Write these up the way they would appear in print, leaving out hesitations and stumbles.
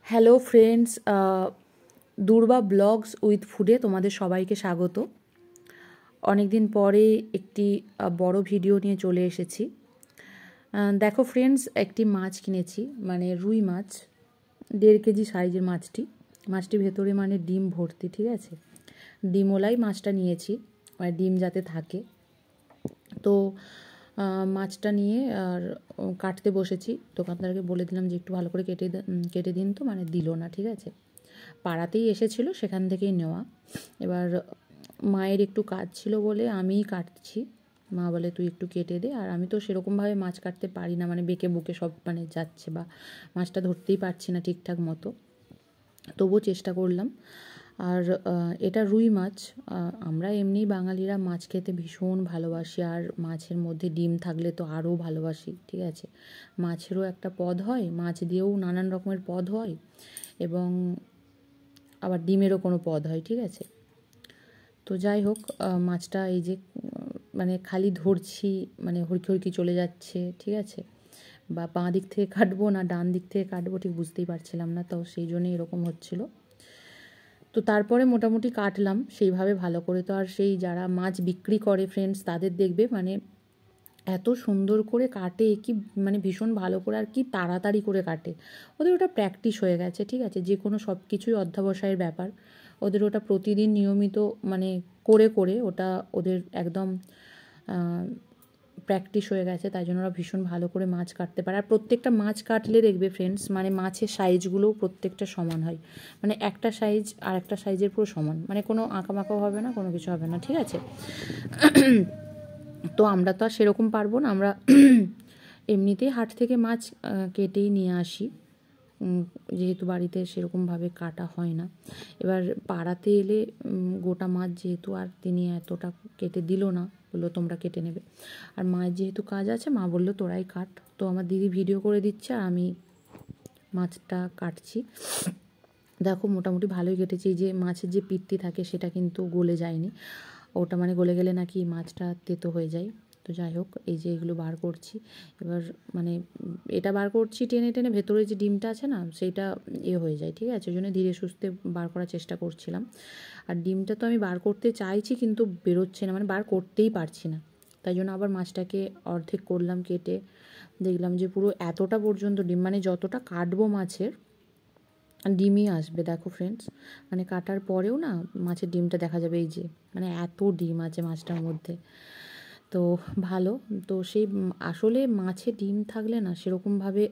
Hello friends, Durba blogs with ফুডে তোমাদের সবাইকে স্বাগত। অনেক দিন পরে একটি বড় ভিডিও নিয়ে চলে এসেছি। দেখো ফ্রেন্ডস, একটি মাছ কিনেছি, মানে রুই মাছ, 1.5 কেজি সাইজের মাছটি ভেতরে মানে ডিম ভর্তি, ঠিক আছে। ডিমওয়ালাই মাছটা নিয়েছি, মানে ডিম যাতে থাকে। তো মাছটা নিয়ে আর কাটতে বসেছি। দোকানদারকে বলে দিলাম যে একটু ভালো করে কেটে দিন, তো মানে দিল না, ঠিক আছে। পাড়াতেই এসেছিলো, সেখান থেকেই নেওয়া। এবার মায়ের একটু কাজ ছিল বলে আমিই কাটছি। মা বলে তুই একটু কেটে দে, আর আমি তো সেরকমভাবে মাছ কাটতে পারি না, মানে বেঁকে বুকে সব মানে যাচ্ছে, বা মাছটা ধরতেই পারছি না ঠিকঠাক মতো। তবুও চেষ্টা করলাম। আর এটা রুই মাছ। আমরা এমনি বাঙালিরা মাছ খেতে ভীষণ ভালোবাসি, আর মাছের মধ্যে ডিম থাকলে তো আরও ভালোবাসি, ঠিক আছে। মাছেরও একটা পদ হয়, মাছ দিয়েও নানান রকমের পদ হয়, এবং আবার ডিমেরও কোনো পদ হয়, ঠিক আছে। তো যাই হোক, মাছটা এই যে মানে খালি ধরছি, মানে হুড়কি হুড়কি চলে যাচ্ছে, ঠিক আছে। বা বাঁ দিক থেকে কাটবো না ডান দিক থেকে কাটবো ঠিক বুঝতেই পারছিলাম না, তো সেই জন্যই এরকম হচ্ছিলো। তো তারপরে মোটামুটি কাটলাম সেইভাবে ভালো করে। তো আর সেই যারা মাছ বিক্রি করে ফ্রেন্ডস, তাদের দেখবে মানে এত সুন্দর করে কাটে, কি মানে ভীষণ ভালো করে, আর কি তাড়াতাড়ি করে কাটে। ওদের ওটা প্র্যাকটিস হয়ে গেছে, ঠিক আছে। যে কোনো সব কিছুই অধ্যাবসায়ের ব্যাপার। ওদের ওটা প্রতিদিন নিয়মিত মানে করে ওটা ওদের একদম প্র্যাকটিস হয়ে গেছে, তাই জন্য ওরা ভীষণ ভালো করে মাছ কাটতে পারে। আর প্রত্যেকটা মাছ কাটলে দেখবে ফ্রেন্ডস, মানে মাছের সাইজগুলোও প্রত্যেকটা সমান হয়, মানে একটা সাইজ আর একটা সাইজের পুরো সমান, মানে কোনো আঁকাবাঁকাও হবে না, কোনো কিছু হবে না, ঠিক আছে। তো আমরা তো আর সেরকম পারবো না, আমরা এমনিতেই হাট থেকে মাছ কেটেই নিয়ে আসি, যেহেতু বাড়িতে সেরকমভাবে কাটা হয় না। এবার পাড়াতে এলে গোটা মাছ যেহেতু, আর তিনি এতটা কেটে দিল না, বললো তোমরা কেটে নেবে। আর মায়ের যেহেতু কাজ আছে, মা বললো তোরাই কাট। তো আমার দিদি ভিডিও করে দিচ্ছে আর আমি মাছটা কাটছি। দেখো মোটামুটি ভালোই কেটেছি। এই যে মাছের যে পিত্তি থাকে সেটা কিন্তু গলে যায়নি, ওটা মানে গলে গেলে নাকি মাছটা তেতো হয়ে যায়। তো যাই হোক, এই যে এগুলো বার করছি এবার, মানে এটা বার করছি টেনে টেনে, ভেতরে যে ডিমটা আছে না সেইটা হয়ে যায়, ঠিক আছে। ওই জন্য ধীরে সুস্থে বার করার চেষ্টা করছিলাম। আর ডিমটা তো আমি বার করতে চাইছি কিন্তু বেরোচ্ছে না, মানে বার করতেই পারছি না। তাই জন্য আবার মাছটাকে অর্ধেক করলাম কেটে, দেখলাম যে পুরো এতটা পর্যন্ত ডিম, মানে যতটা কাটবো মাছের ডিমই আসবে। দেখো ফ্রেন্ডস, মানে কাটার পরেও না মাছের ডিমটা দেখা যাবে, এই যে মানে এত ডিম আছে মাছটার মধ্যে। তো ভালো। তো সেই আসলে মাছে ডিম থাকলে না সেরকমভাবে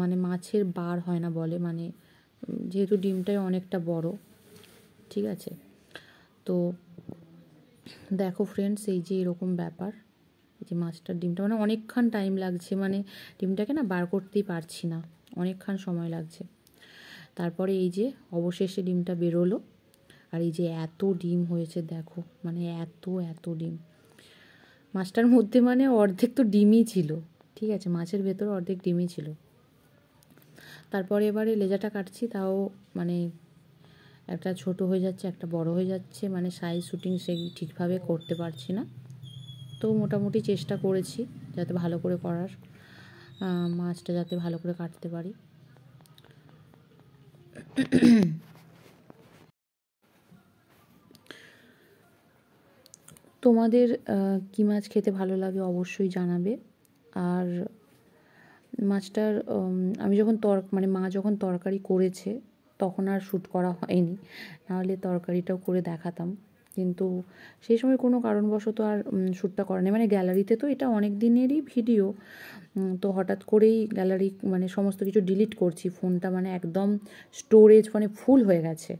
মানে মাছের বার হয় না বলে, মানে যেহেতু ডিমটাই অনেকটা বড়, ঠিক আছে। তো দেখো ফ্রেন্ডস, এই যে এরকম ব্যাপার, এই যে মাছটার ডিমটা মানে অনেকক্ষণ টাইম লাগছে, মানে ডিমটাকে না বার করতেই পারছি না, অনেকক্ষণ সময় লাগছে। তারপরে এই যে অবশেষে ডিমটা বেরোলো, আর এই যে এত ডিম হয়েছে দেখো, মানে এত ডিম মাছটার মধ্যে, মানে অর্ধেক তো ডিমই ছিল, ঠিক আছে। মাছের ভেতরে অর্ধেক ডিমই ছিল। তারপরে এবারে লেজাটা কাটছি, তাও মানে একটা ছোট হয়ে যাচ্ছে, একটা বড় হয়ে যাচ্ছে, মানে সাইজ শুটিং সেই ঠিকভাবে করতে পারছি না। তো মোটামুটি চেষ্টা করেছি যাতে ভালো করে করার, মাছটা যাতে ভালো করে কাটতে পারি। তোমাদের কী মাছ খেতে ভালো লাগে অবশ্যই জানাবে। আর মাছটার আমি যখন মানে মা যখন তরকারি করেছে তখন আর শ্যুট করা হয়নি, নাহলে তরকারিটাও করে দেখাতাম, কিন্তু সেই সময় কোনো কারণবশত আর শ্যুটটা করা নেই। মানে গ্যালারিতে তো এটা অনেক দিনেরই ভিডিও, তো হঠাৎ করেই গ্যালারি মানে সমস্ত কিছু ডিলিট করছি, ফোনটা মানে একদম স্টোরেজ মানে ফুল হয়ে গেছে,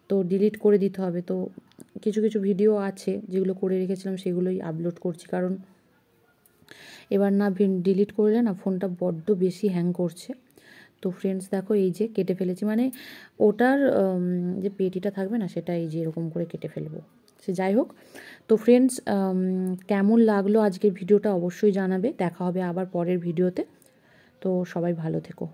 তো ডিলিট করে দিতে হবে। তো কিছু কিছু ভিডিও আছে যেগুলো করে রেখেছিলাম, সেগুলোই আপলোড করছি, কারণ এবার না ডিলিট করলে না ফোনটা বড্ড বেশি হ্যাং করছে। তো ফ্রেন্ডস দেখো, এই যে কেটে ফেলেছি, মানে ওটার যে পেটিটা থাকবে না সেটা এই যে এরকম করে কেটে ফেলবো। সে যাই হোক। তো ফ্রেন্ডস, কেমন লাগলো আজকের ভিডিওটা অবশ্যই জানাবে। দেখা হবে আবার পরের ভিডিওতে। তো সবাই ভালো থেকো।